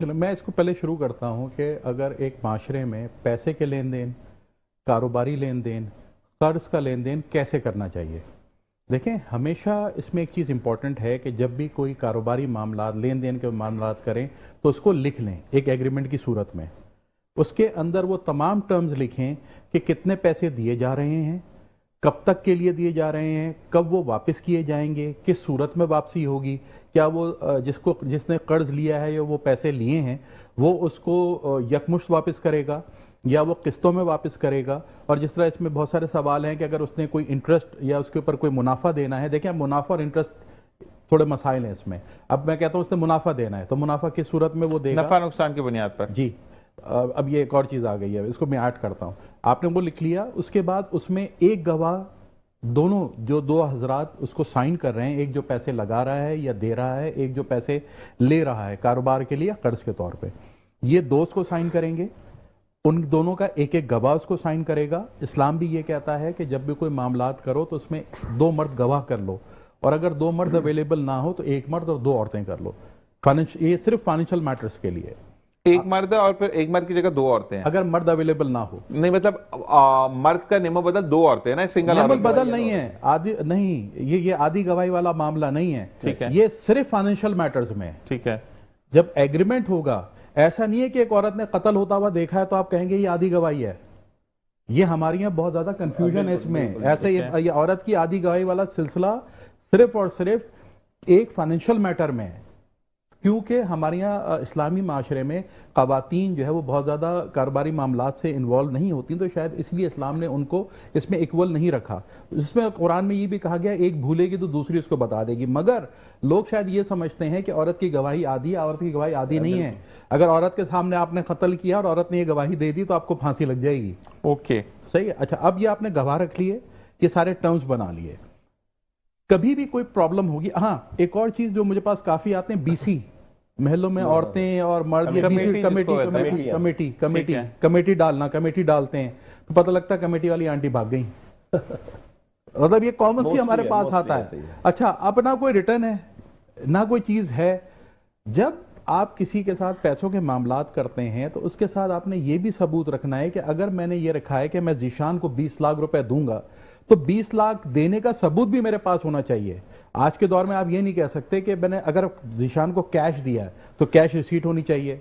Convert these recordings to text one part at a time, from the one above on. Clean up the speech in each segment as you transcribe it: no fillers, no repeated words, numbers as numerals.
चलो मैं इसको पहले शुरू करता हूँ कि अगर एक माशरे में पैसे के लेन देन, कारोबारी लेन देन, कर्ज का लेन देन कैसे करना चाहिए। देखें, हमेशा इसमें एक चीज़ इंपॉर्टेंट है कि जब भी कोई कारोबारी मामला, लेन देन के मामला करें तो उसको लिख लें एक एग्रीमेंट की सूरत में। उसके अंदर वो तमाम टर्म्स लिखें कि कितने पैसे दिए जा रहे हैं, कब तक के लिए दिए जा रहे हैं, कब वो वापस किए जाएंगे, किस सूरत में वापसी होगी, क्या वो जिसने कर्ज लिया है या वो पैसे लिए हैं वो उसको यकमुश्त वापस करेगा या वो किस्तों में वापस करेगा। और जिस तरह इसमें बहुत सारे सवाल हैं कि अगर उसने कोई इंटरेस्ट या उसके ऊपर कोई मुनाफा देना है। देखिए, मुनाफा और इंटरेस्ट थोड़े मसाइल हैं इसमें। अब मैं कहता हूँ उसने मुनाफा देना है तो मुनाफा किस सूरत में वो देगा, नफा नुकसान की बुनियाद पर। जी। अब ये एक और चीज़ आ गई है, इसको मैं ऐड करता हूँ। आपने वो लिख लिया, उसके बाद उसमें एक गवाह, दोनों जो दो हजरात उसको साइन कर रहे हैं, एक जो पैसे लगा रहा है या दे रहा है, एक जो पैसे ले रहा है कारोबार के लिए या कर्ज के तौर पे, ये दो उसको साइन करेंगे। उन दोनों का एक एक गवाह उसको साइन करेगा। इस्लाम भी ये कहता है कि जब भी कोई मामलात करो तो उसमें दो मर्द गवाह कर लो, और अगर दो मर्द अवेलेबल ना हो तो एक मर्द और दो औरतें कर लो। ये सिर्फ फाइनेंशियल मैटर्स के लिए। एक मर्द और फिर एक मर्द की जगह दो औरतें हैं। अगर मर्द अवेलेबल ना हो, नहीं मतलब मर्द का नेमो बदल दो औरतें हैं ना, सिंगल नेमो बदल नहीं है, आदि नहीं, ये आदि गवाही वाला मामला नहीं है। ठीक है, ये सिर्फ फाइनेंशियल मैटर्स में है। ठीक है। जब एग्रीमेंट होगा, ऐसा नहीं है कि एक औरत ने कत्ल होता हुआ देखा है तो आप कहेंगे ये आदि गवाही है। ये हमारे यहाँ बहुत ज्यादा कंफ्यूजन है इसमें। ऐसे ये औरत की आदि गवाही वाला सिलसिला सिर्फ और सिर्फ एक फाइनेंशियल मैटर में है, क्योंकि हमारे यहाँ इस्लामी माशरे में ख़वातीन जो है वो बहुत ज़्यादा कारोबारी मामलात से इन्वॉल्व नहीं होती, तो शायद इसलिए इस्लाम ने उनको इसमें इक्वल नहीं रखा। इसमें कुरान में ये भी कहा गया एक भूलेगी तो दूसरी उसको बता देगी। मगर लोग शायद ये समझते हैं कि औरत की गवाही आधी है, औरत की गवाही आधी नहीं है। अगर औरत के सामने आपने कत्ल किया और औरत ने ये गवाही दे दी तो आपको फांसी लग जाएगी। ओके, सही है। अच्छा, अब ये आपने गवाह रख लिए, ये सारे टर्म्स बना लिए। कभी भी कोई प्रॉब्लम होगी, हाँ एक और चीज जो मुझे पास काफी आते हैं, बीसी महलों में औरतें और मर्द, ये कमेटी डालना, कमेटी डालते हैं तो पता लगता है कमेटी वाली आंटी भाग गई। मतलब ये कॉमन सी हमारे पास आता है। अच्छा, अब ना कोई रिटर्न है ना कोई चीज है। जब आप किसी के साथ पैसों के मामलात करते हैं तो उसके साथ आपने ये भी सबूत रखना है कि अगर मैंने ये रखा है कि मैं जीशान को 20 लाख रुपए दूंगा तो 20 लाख देने का सबूत भी मेरे पास होना चाहिए। आज के दौर में आप ये नहीं कह सकते कि मैंने अगर जीशान को कैश दिया है तो कैश रिसीट होनी चाहिए।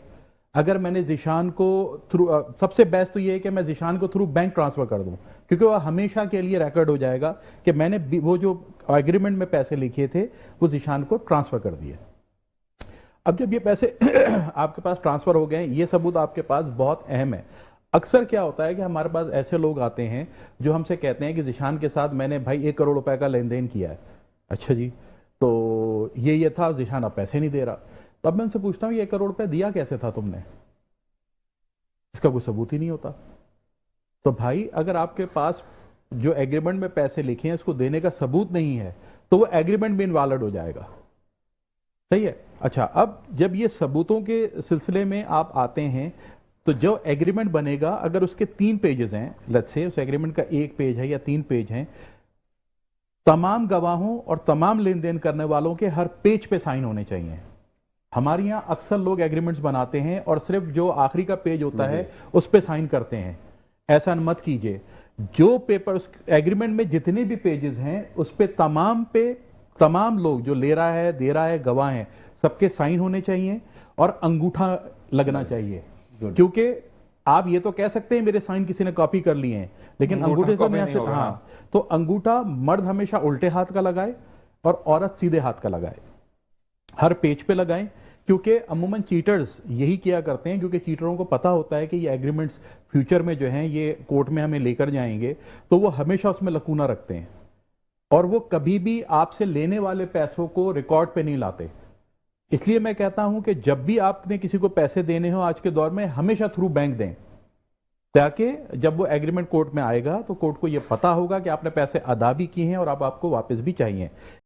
अगर मैंने जीशान को थ्रू, सबसे बेस्ट तो ये है कि मैं जीशान को थ्रू बैंक ट्रांसफर कर दूं, क्योंकि वह हमेशा के लिए रिकॉर्ड हो जाएगा कि मैंने वो जो एग्रीमेंट में पैसे लिखे थे वो जीशान को ट्रांसफर कर दिए। अब जब ये पैसे आपके पास ट्रांसफर हो गए, ये सबूत आपके पास बहुत अहम है। अक्सर क्या होता है कि हमारे पास ऐसे लोग आते हैं जो हमसे कहते हैं कि जीशान के साथ मैंने भाई 1 करोड़ रुपए का लेन देन किया है। अच्छा जी, तो ये था, जीशान अब पैसे नहीं दे रहा। तो अब मैं उनसे पूछता हूँ ये 1 करोड़ रुपए दिया कैसे था तुमने? इसका कोई सबूत ही नहीं होता। तो भाई अगर आपके पास जो एग्रीमेंट में पैसे लिखे हैं उसको देने का सबूत नहीं है तो वो एग्रीमेंट भी इनवैलिड हो जाएगा। सही है। अच्छा, अब जब ये सबूतों के सिलसिले में आप आते हैं तो जो एग्रीमेंट बनेगा, अगर उसके 3 पेजेस हैं, लेट्स से उस एग्रीमेंट का 1 पेज है या 3 पेज हैं, तमाम गवाहों और तमाम लेन देन करने वालों के हर पेज पे साइन होने चाहिए। हमारे यहाँ अक्सर लोग एग्रीमेंट्स बनाते हैं और सिर्फ जो आखिरी का पेज होता है उस पे साइन करते हैं। ऐसा मत कीजिए। जो पेपर एग्रीमेंट में जितने भी पेजेस हैं उस पे तमाम लोग जो ले रहा है, दे रहा है, गवाह हैं, सबके साइन होने चाहिए और अंगूठा लगना चाहिए। क्योंकि आप ये तो कह सकते हैं मेरे साइन किसी ने कॉपी कर लिए हैं, लेकिन अंगूठे से नहीं। हाँ, तो अंगूठा मर्द हमेशा उल्टे हाथ का लगाए और औरत सीधे हाथ का लगाए, हर पेज पे लगाएं। क्योंकि अमूमन चीटर्स यही किया करते हैं, क्योंकि चीटरों को पता होता है कि ये एग्रीमेंट्स फ्यूचर में जो हैं ये कोर्ट में हमें लेकर जाएंगे, तो वो हमेशा उसमें लकूना रखते हैं और वो कभी भी आपसे लेने वाले पैसों को रिकॉर्ड पे नहीं लाते। इसलिए मैं कहता हूं कि जब भी आपने किसी को पैसे देने हो आज के दौर में, हमेशा थ्रू बैंक दें, ताकि जब वो एग्रीमेंट कोर्ट में आएगा तो कोर्ट को ये पता होगा कि आपने पैसे अदा भी किए हैं और अब आपको वापस भी चाहिए।